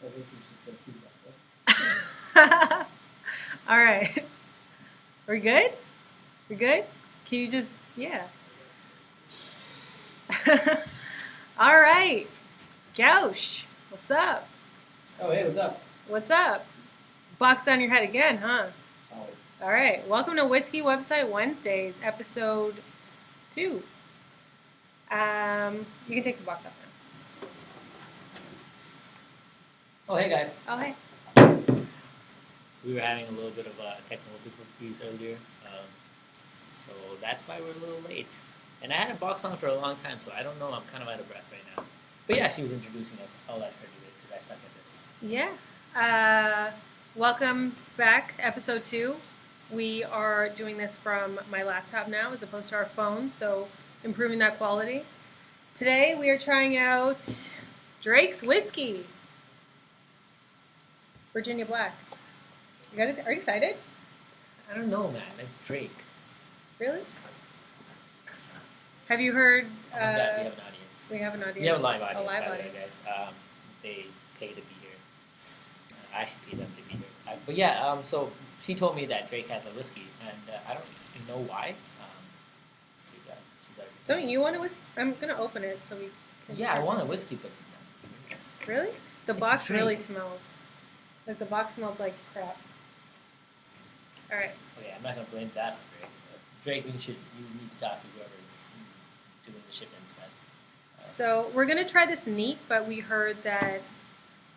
So this is just the feedback, right? All right. We're good? We're good? Can you just, yeah. All right. Gauche, what's up? Oh, hey, what's up? What's up? Box down your head again, huh? Always. All right. Welcome to Whiskey Website Wednesdays, episode 2. You can take the box off now. Oh, hey, guys. Oh, hey. We were having a little bit of technical difficulties earlier, so that's why we're a little late. And I hadn't boxed on for a long time, so I don't know. I'm kind of out of breath right now. But yeah, she was introducing us. I'll let her do it because I suck at this. Yeah. Welcome back, episode 2. We are doing this from my laptop now as opposed to our phones, so improving that quality. Today we are trying out Drake's Whiskey. Virginia Black. You guys are you excited? I don't know, man. It's Drake. Really? Have you heard? We have an audience. We have an audience. We have a live audience, A live by the audience. way, guys. They pay to be here. I actually pay them to be here. But yeah, so she told me that Drake has a whiskey, and I don't know why. She's Don't you want a whiskey? I'm gonna open it so we. Can Yeah, I want a whiskey, but no. Really? The It's box Drake. really smells. Like the box smells like crap. All right. Okay, I'm not gonna blame that on Drake. Drake, you need to talk to whoever's doing the shipments, man. So we're gonna try this neat, but we heard that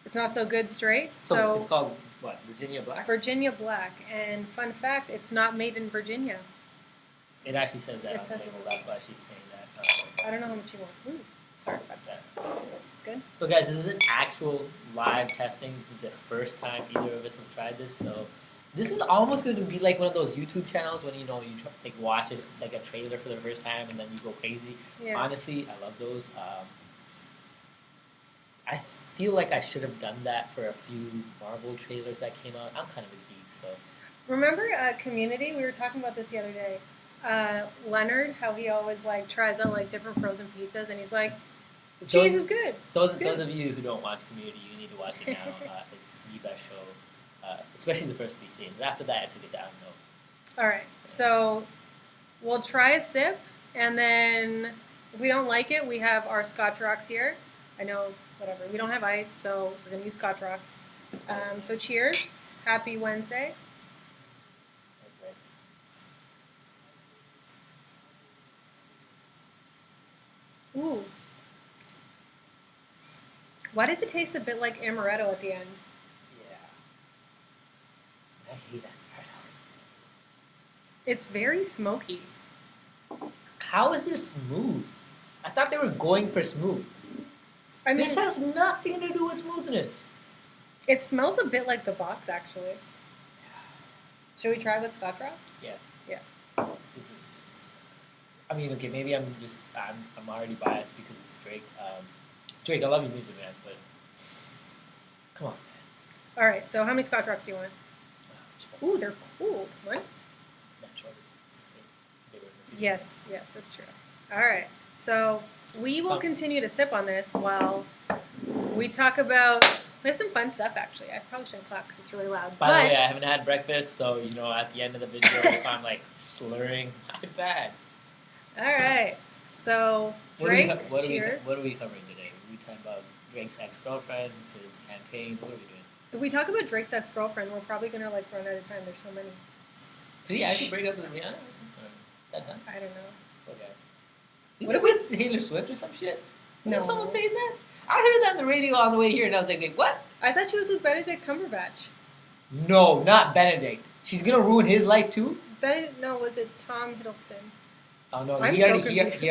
it's not so good straight. So it's called what? Virginia Black. Virginia Black, and fun fact, it's not made in Virginia. It actually says that It on says the label. it. That's why she's saying that. I don't know how much you want. Ooh, Sorry about that. it's good. So guys, this is an actual live testing. This is the first time either of us have tried this. So this is almost going to be like one of those YouTube channels when you watch it like a trailer for the first time and then you go crazy. Yeah. Honestly, I love those. I feel like I should have done that for a few Marvel trailers that came out. I'm kind of a geek, so Remember Community? We were talking about this the other day. Leonard, how he always like tries out like different frozen pizzas, and he's like, cheese is good. Those Good. those of you who don't watch Community, you need to watch it now. It's the best show, especially the first 3 seasons. After that, I took it down. No. All right, so we'll try a sip, and then if we don't like it, we have our Scotch Rocks here. I know, whatever. We don't have ice, so we're gonna use Scotch Rocks. So cheers. Happy Wednesday. Okay. Ooh. Why does it taste a bit like amaretto at the end? Yeah. I hate that. It's very smoky. How is this smooth? I thought they were going for smooth. I mean, This has nothing to do with smoothness. it smells a bit like the box, actually. Should we try with Scotch Rocks? Yeah. Yeah. This is just. I mean, okay, maybe I'm already biased because it's Drake. Drake, I love your music, man, but come on. All right, so how many Scotch Rocks do you want? Ooh, they're cooled. What? Yes, that's true. All right, so we will continue to sip on this while we talk about. There's some fun stuff, actually. I probably shouldn't clap because it's really loud. By the way, I haven't had breakfast, so at the end of the video, if I'm like slurring, my bad. All right, so Drake, cheers. What are we covering today? Are we talking about Drake's ex-girlfriend, his campaign? What are we doing? If we talk about Drake's ex-girlfriend, we're probably gonna like run out of time. There's so many. Did he actually break up with Rihanna or something? Is that done? I don't know. Okay. Is What it with Taylor Swift or some shit? No. Did someone saying that? I heard that on the radio on the way here, and I was like, wait, what? I thought she was with Benedict Cumberbatch. No, not Benedict. She's gonna ruin his life too. No, was it Tom Hiddleston? Oh no, I'm she so already confused.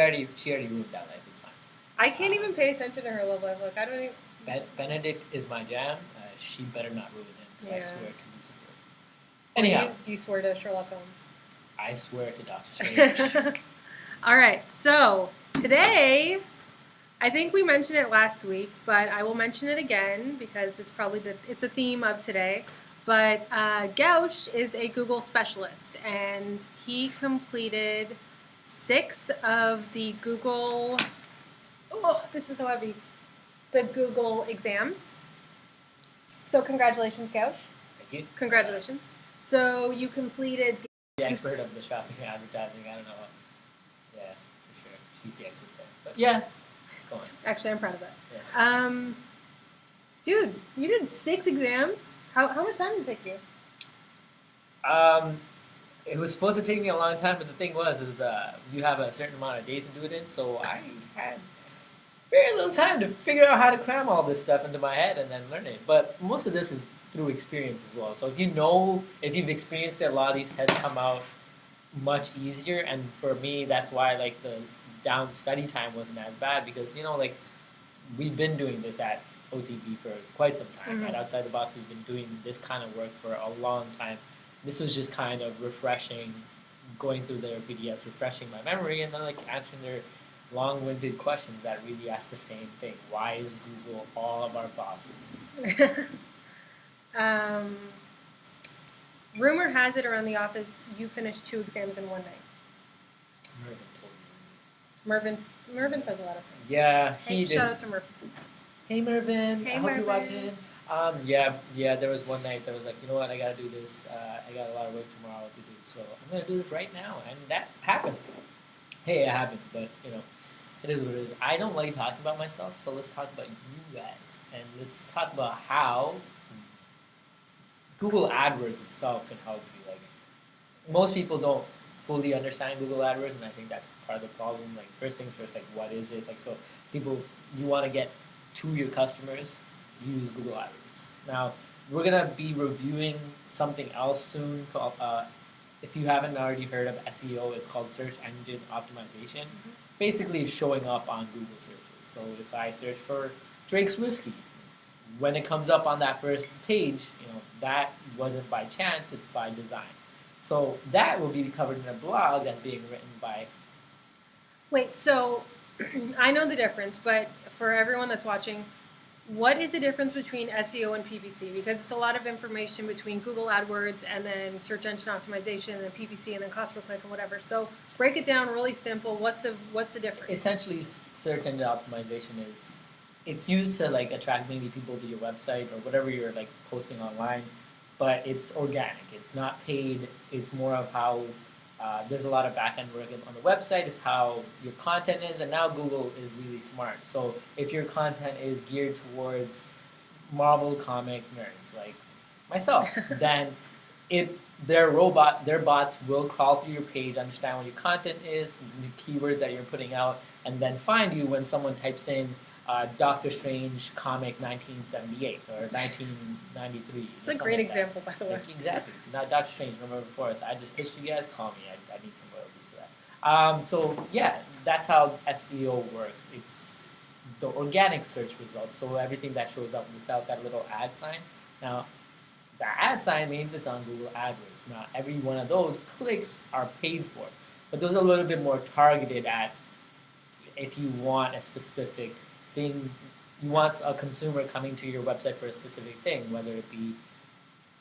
ruined that life. It's fine. I can't even pay attention to her love life. Look, I don't even. Benedict is my jam. She better not ruin him, because I Yeah. swear to Lucifer. Anyhow, Do you swear to Sherlock Holmes? I swear to Doctor Strange. All right, so today, I think we mentioned it last week, but I will mention it again because it's probably it's a theme of today. But Gauche is a Google specialist, and he completed 6 of the Google. Oh, this is so heavy. The Google exams. So congratulations, Gauch. Thank you. Congratulations. So you completed The expert of the shopping and advertising. I don't know. Yeah, for sure. She's the expert there. But yeah, go on. Actually, I'm proud of that. Yes. Dude, you did 6 exams. How much time did it take you? It was supposed to take me a long time, but the thing was, it was you have a certain amount of days to do it in, so I had very little time to figure out how to cram all this stuff into my head and then learn it. But most of this is through experience as well. So if you've experienced it, a lot of these tests come out much easier. And for me, that's why like the down study time wasn't as bad because like we've been doing this at OTB for quite some time. At Outside the Box, we've been doing this kind of work for a long time. This was just kind of refreshing, going through their PDFs, refreshing my memory, and then like answering their long-winded questions that really ask the same thing. Why is Google all of our bosses? Rumor has it around the office you finished 2 exams in one night. Mervin told me. Mervin says a lot of things. Yeah, he Hey, did. shout out to Mervin. Hey Mervin, Hey, I hope you're Mervin. watching. Yeah. There was one night that was like, you know what, I gotta do this. I got a lot of work tomorrow to do, so I'm gonna do this right now, and that happened. Hey, it happened, but it is what it is. I don't like talking about myself, so let's talk about you guys, and let's talk about how Google AdWords itself can help you. Like most people don't fully understand Google AdWords, and I think that's part of the problem. Like first things first, like what is it? Like so, you want to get to your customers, use Google AdWords. Now we're gonna be reviewing something else soon called. If you haven't already heard of SEO, it's called search engine optimization. Basically, it's showing up on Google searches. So if I search for Drake's Whiskey, when it comes up on that first page, that wasn't by chance, it's by design. So that will be covered in a blog that's being written by. Wait, so I know the difference, but for everyone that's watching, what is the difference between SEO and PPC? Because it's a lot of information between Google AdWords and then search engine optimization and then PPC and then cost per click and whatever. So break it down really simple. What's the difference? Essentially, search engine optimization it's used to like attract maybe people to your website or whatever you're like posting online, but it's organic. It's not paid. It's more of how there's a lot of back-end work on the website. It's how your content is, and now Google is really smart. So if your content is geared towards Marvel comic nerds like myself, then their bots will crawl through your page, understand what your content is, the keywords that you're putting out, and then find you when someone types in Doctor Strange comic 1978 or 1993. It's a great example, by the way. Exactly. Not Doctor Strange, November 4th. I just pitched you guys. Call me. I need some royalty for that. So yeah, that's how SEO works. It's the organic search results. So everything that shows up without that little ad sign. Now, the ad sign means it's on Google AdWords. Now, every one of those clicks are paid for, but those are a little bit more targeted at if you want a specific thing. You want a consumer coming to your website for a specific thing, whether it be,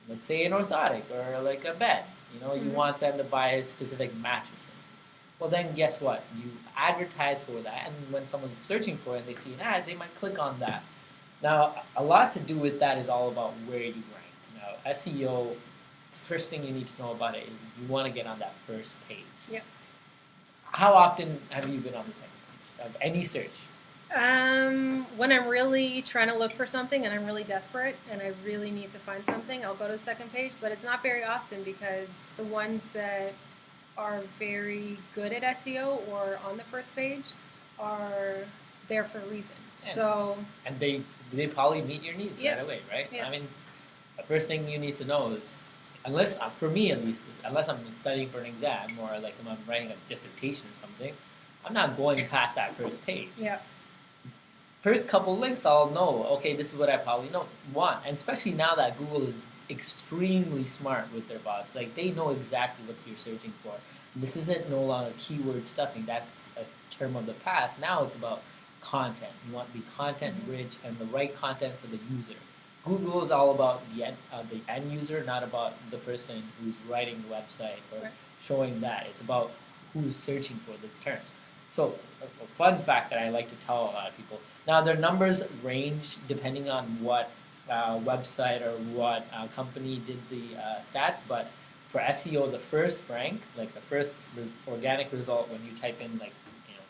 let's say, an orthotic or like a bed. You want them to buy a specific mattress from you. Well, then guess what? You advertise for that, and when someone's searching for it and they see an ad, they might click on that. Now, a lot to do with that is all about where you rank. Now, SEO, first thing you need to know about it is you want to get on that first page. Yep. How often have you been on the second page of any search? When I'm really trying to look for something and I'm really desperate and I really need to find something, I'll go to the second page, but it's not very often because the ones that are very good at SEO or on the first page are there for a reason. And they probably meet your needs right away, right? Yeah. I mean, the first thing you need to know is, for me at least, unless I'm studying for an exam or like I'm writing a dissertation or something, I'm not going past that first page. Yeah. First couple links, I'll know, okay, this is what I probably want. And especially now that Google is extremely smart with their bots. Like, they know exactly what you're searching for. This isn't no longer keyword stuffing. That's a term of the past. Now it's about content. You want to be content-rich and the right content for the user. Google is all about the end user, not about the person who's writing the website or showing that. It's about who's searching for those terms. So a fun fact that I like to tell a lot of people. Now, their numbers range depending on what website or what company did the stats, but for SEO, the first rank, like the first organic result when you type in like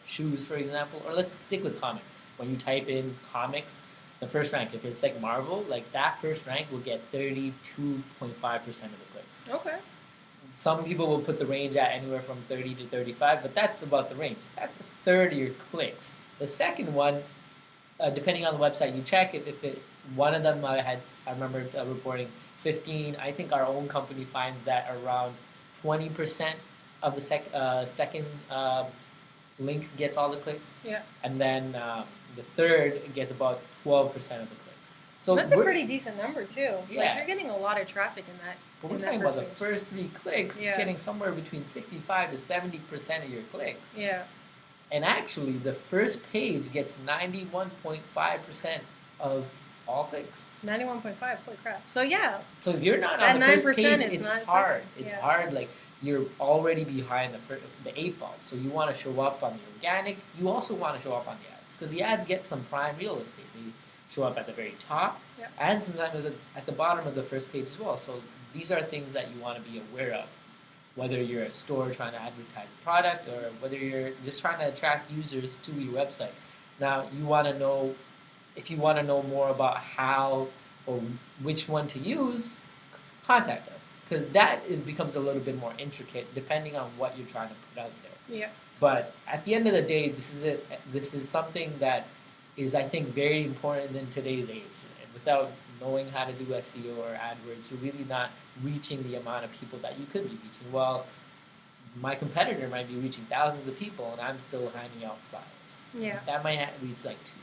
shoes, for example, or let's stick with comics. When you type in comics, the first rank, if it's like Marvel, like that first rank will get 32.5% of the clicks. Okay. Some people will put the range at anywhere from 30 to 35, but that's about the range. That's a third of your clicks. The second one, depending on the website you check, one of them I remember reporting 15. I think our own company finds that around 20% of the second link gets all the clicks. Yeah. And then the third gets about 12% of the clicks. So that's a pretty decent number too. Yeah. Like you're getting a lot of traffic in that. But we're talking about the first 3 clicks getting somewhere between 65 to 70% of your clicks. Yeah. And actually, the first page gets 91.5% of all clicks. 91.5, holy crap. So yeah. So if you're not on the first page, it's hard. It's hard. Like you're already behind the 8 ball. So you want to show up on the organic. You also want to show up on the ads because the ads get some prime real estate. They show up at the very top and sometimes at the bottom of the first page as well. So these are things that you want to be aware of, whether you're a store trying to advertise a product or whether you're just trying to attract users to your website. Now, if you want to know more about how or which one to use, contact us because becomes a little bit more intricate depending on what you're trying to put out there. Yeah. But at the end of the day, this is something that is, I think, very important in today's age. And without knowing how to do SEO or AdWords, you're really not reaching the amount of people that you could be reaching. Well, my competitor might be reaching thousands of people, and I'm still handing out flyers. Yeah. That might reach like 2.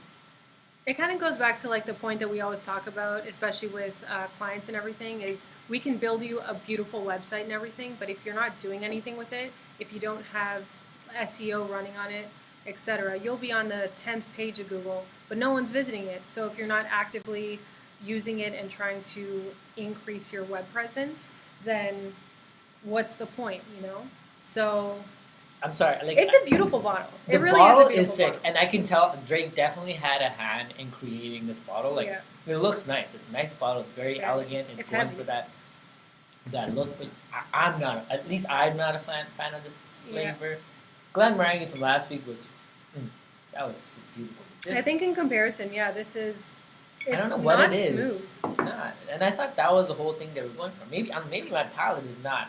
It kind of goes back to like the point that we always talk about, especially with clients and everything, is we can build you a beautiful website and everything, but if you're not doing anything with it, if you don't have SEO running on it, etc., you'll be on the 10th page of Google, but no one's visiting it. So if you're not actively using it and trying to increase your web presence, then what's the point, So I'm sorry. Like, it's a beautiful bottle. It really bottle is a beautiful sick, bottle. and I can tell Drake definitely had a hand in creating this bottle. Like, it looks nice. It's a nice bottle. It's very elegant. It's going heavy. for that look. But I'm not. At least I'm not a fan of this flavor. Yeah. Glen Morangi from last week was just beautiful. I think in comparison, this is. It's I don't know what it is. Smooth. It's not, and I thought that was the whole thing they were going for. Maybe my palate is not.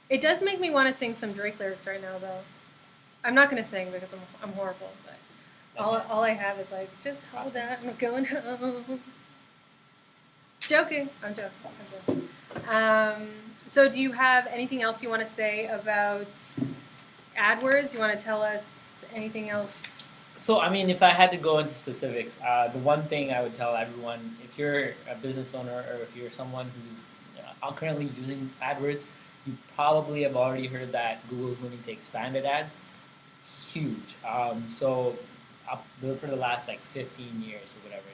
It does make me want to sing some Drake lyrics right now, though. I'm not going to sing because I'm horrible, but all I have is like, just hold on, I'm going home. Joking. I'm joking. So do you have anything else you want to say about AdWords? You want to tell us anything else? So, I mean, if I had to go into specifics, the one thing I would tell everyone, if you're a business owner or if you're someone who's currently using AdWords, you probably have already heard that Google's moving to expanded ads. Huge. For the last 15 years or whatever,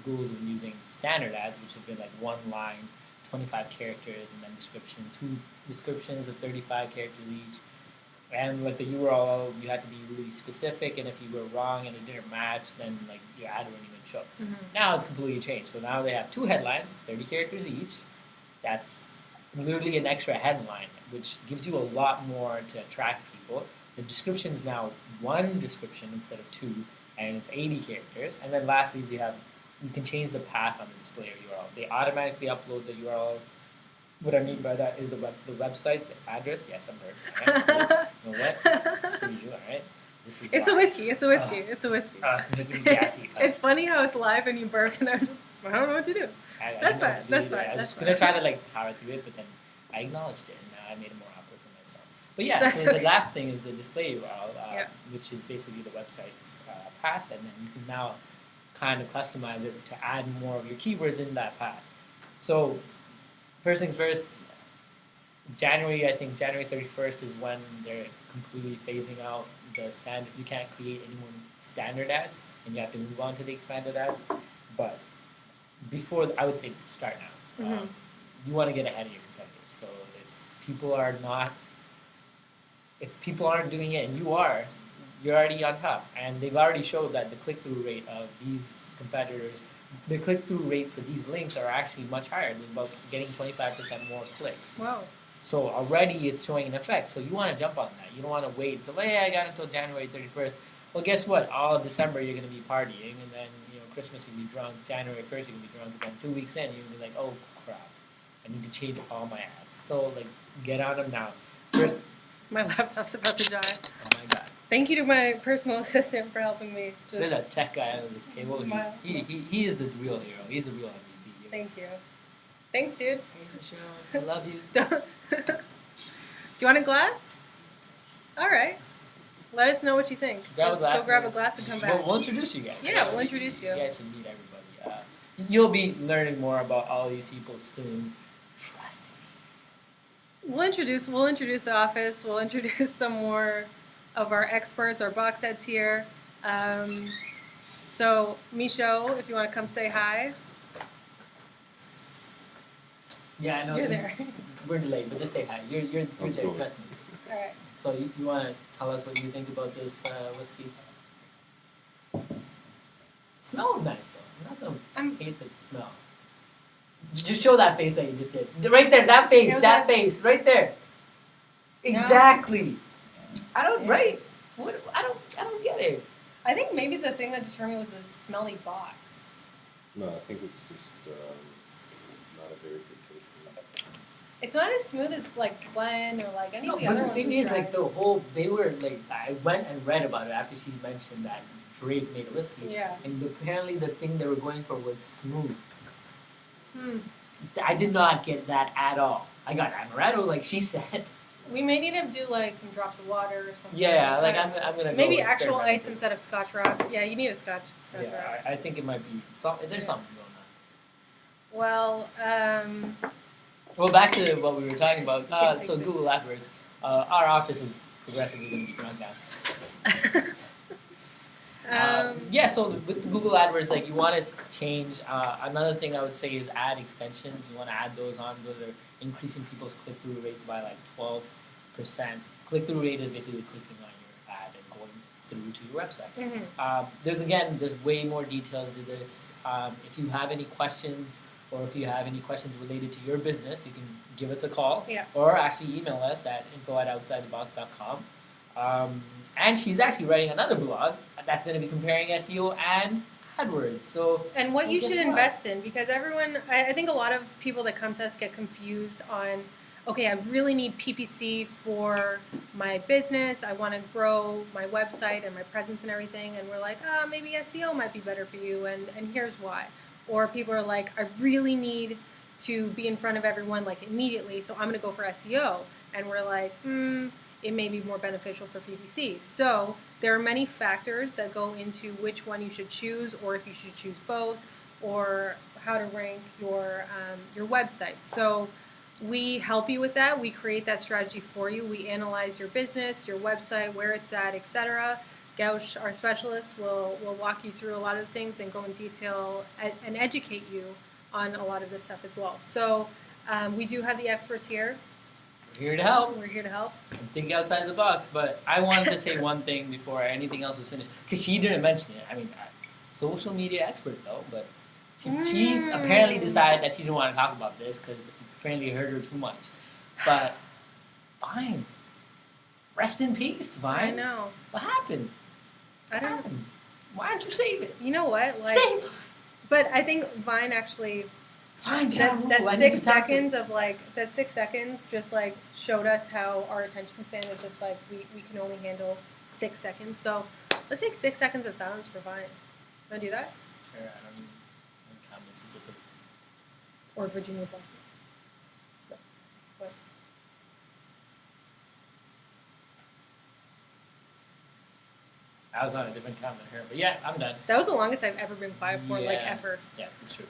Google's been using standard ads, which have been like 1 line, 25 characters, and then two descriptions of 35 characters each. And with the URL, you had to be really specific, and if you were wrong and it didn't match, then your ad wouldn't even show. Mm-hmm. Now it's completely changed. So now they have 2 headlines, 30 characters each. That's literally an extra headline, which gives you a lot more to attract people. The description is now 1 description instead of 2, and it's 80 characters. And then lastly, you can change the path on the display of URL. They automatically upload the URL. What I mean by that is the website's address. Yes, I'm heard. Right? You know what? Screw you, all right? It's a whiskey. It's a whiskey. It's making me gassy. It's funny how it's live and you burst, and I don't know what to do. That's fine. I was going to try to power through it, but then I acknowledged it, and I made it more awkward for myself. But yeah, so the last thing is the display URL, which is basically the website's path, and then you can now kind of customize it to add more of your keywords in that path. So first things first, January 31st is when they're completely phasing out the standard. You can't create any more standard ads, and you have to move on to the expanded ads. But before, I would say start now. Mm-hmm. You want to get ahead of your competitors. So if people aren't doing it and you're already on top. And they've already showed that the click-through rate of these competitors the click-through rate for these links are actually much higher. They're about getting 25% more clicks. Wow. So already it's showing an effect. So you want to jump on that. You don't want to wait until, hey, I got until January 31st. Well, guess what? All of December you're going to be partying, and then Christmas you'll be drunk. January 1st you're going to be drunk. And then 2 weeks in you'll be like, oh crap, I need to change all my ads. So like, get on them now. First, My laptop's about to die. oh my god. Thank you to my personal assistant for helping me. There's a tech guy under the table. He is the real hero. He's the real MVP. Thank you. Thanks, dude. Hey, Michelle, I love you. Do you want a glass? All right. Let us know what you think. Grab a glass. Go grab a glass and come back. We'll introduce you guys. Yeah, we'll introduce you. You guys should meet everybody. You'll be learning more about all these people soon. Trust me. We'll introduce the office. We'll introduce some more of our experts, our box heads here. So, Micho, if you want to come say hi. Yeah, I know. You're there. We're late, but just say hi. You're there. Trust me. All right. So you want to tell us what you think about this whiskey? It smells nice though. I'm not gonna hate the smell. Just show that face that you just did. Right there, that face, right there. Exactly. I don't right. What? I don't get it. I think maybe the thing that determined was the smelly box. No, I think it's just not a very good taste. It's not as smooth as like Glen or like any of the but other the ones. thing we is, tried. like they were like, I went and read about it after she mentioned that Drake made a whiskey. Yeah. And apparently the thing they were going for was smooth. Hmm. I did not get that at all. I got amaretto, like she said. We may need to do like some drops of water or something. Yeah, like that. I'm gonna Maybe go actual experiment ice with it. instead of Scotch rocks. Yeah, you need a Scotch rock. Yeah, I think it might be there's something going Well, on. Well, back to what we were talking about. Yes, So exactly. Google AdWords. Our office is progressively going to be drunk now. Yeah, so with the Google AdWords, like you want to change. Another thing I would say is add extensions. You want to add those on. Those are increasing people's click-through rates by like 12%. Click-through rate is basically clicking on your ad and going through to your website. Mhm. There's way more details to this. If you have any questions or if you have any questions related to your business, you can give us a call Yeah. or actually email us at info@outsidethebox.com. And she's actually writing another blog that's going to be comparing SEO and AdWords. So And what you guess should what? invest in, because everyone, I think a lot of people that come to us get confused on, okay, I really need PPC for my business. I want to grow my website and my presence and everything. And we're like, maybe SEO might be better for you. And here's why. Or people are like, I really need to be in front of everyone like immediately, so I'm going to go for SEO. And we're like, it may be more beneficial for PPC. So there are many factors that go into which one you should choose, or if you should choose both, or how to rank your website. So we help you with that. We create that strategy for you. We analyze your business, your website, where it's at, etc. Gauch, our specialist, will walk you through a lot of things and go in detail and educate you on a lot of this stuff as well. So we do have the experts here. we're here to help. We're here to help. And think outside the box. But I wanted to say one thing before anything else was finished, because she didn't mention it. I mean, social media expert though, but she apparently decided that she didn't want to talk about this because apparently it hurt her too much. But fine. Rest in peace, Vine. I know. What happened? I don't know. Why don't you save it? You know what? Like, Save but I think Vine actually Fine, Ja Rule, I that need 6 to talk to- seconds of like that 6 seconds just like showed us how our attention span is just like we can only handle 6 seconds. So let's take 6 seconds of silence for Vine. Want to do that? Sure, I don't even count Mississippi. Or Virginia Black? No. What? I was on a different count than her, but yeah, I'm done. That was the longest I've ever been quiet for, like Yeah. ever. Yeah, it's true.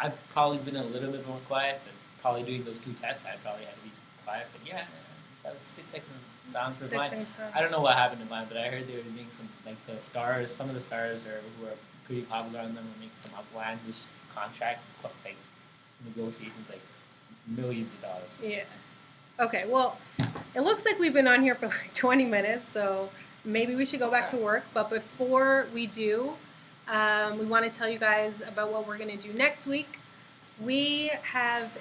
I've probably been a little bit more quiet, but probably doing those 2 tests, I probably had to be quiet. But yeah, that was 6 seconds of silence for 6 mine. seconds. I don't know what happened to mine, but I heard they were doing some, like the stars, some of the stars who are pretty popular on them were making some outlandish contract, like negotiations, like millions of dollars. Yeah. Okay, well, it looks like we've been on here for like 20 minutes, so maybe we should go back to work. But before we do, We want to tell you guys about what we're going to do next week. We have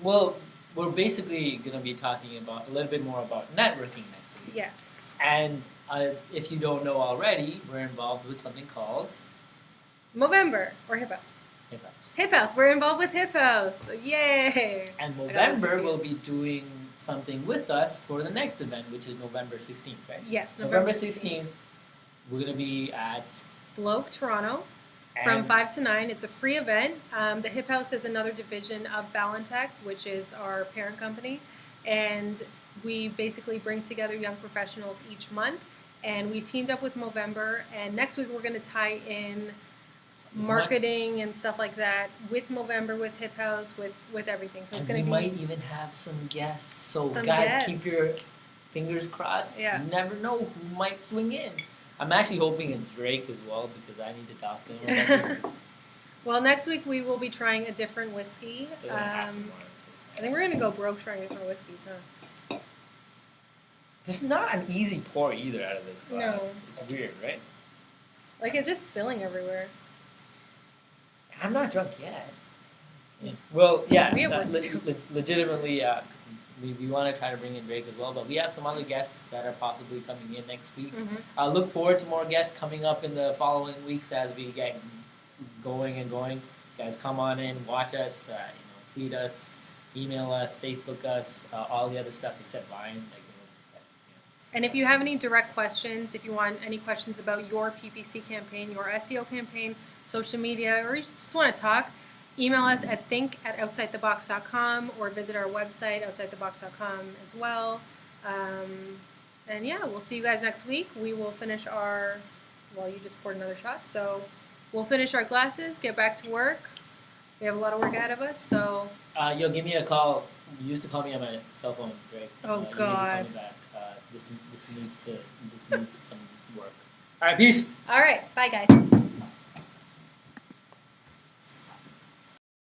Well, we're basically going to be talking about a little bit more about networking next week. yes. And if you don't know already, we're involved with something called Movember or Hip House. Hip House. Hip House. We're involved with Hip House. Yay! And I got November we'll confused. be doing something with us for the next event, which is November 16th, right? Yes, November 16th, we're going to be at Bloke, Toronto, from and 5 to 9. It's a free event. The Hip House is another division of Balantech, which is our parent company. And we basically bring together young professionals each month. And we've teamed up with Movember. And next week we're going to tie in marketing and stuff like that with Movember, with Hip House, with everything. So it's and going we to be might even have some guests. So Some guys, guests. keep your fingers crossed. Yeah. You never know who might swing in. I'm actually hoping it's Drake as well because I need to talk to him about this. well. Next week we will be trying a different whiskey. Still gonna have some more. I think we're going to go broke trying different whiskeys, huh? This is not an easy pour either out of this glass. No. It's weird, right? Like it's just spilling everywhere. I'm not drunk yet. Well, yeah, We have work to do. legitimately, we want to try to bring in Drake as well, but we have some other guests that are possibly coming in next week. Mm-hmm. Look forward to more guests coming up in the following weeks as we get going and going. Guys, come on in, watch us, tweet us, email us, Facebook us, all the other stuff except Vine. And if you have any direct questions, if you want any questions about your PPC campaign, your SEO campaign, social media, or you just want to talk, email us at think@outsidethebox.com or visit our website, outsidethebox.com as well. And yeah, we'll see you guys next week. We will finish you just poured another shot. So we'll finish our glasses, get back to work. We have a lot of work ahead of us. So, Give me a call. You used to call me on my cell phone, Drake. Oh, You need to God. call me back. This needs some work. All right, peace. all right. Bye, guys.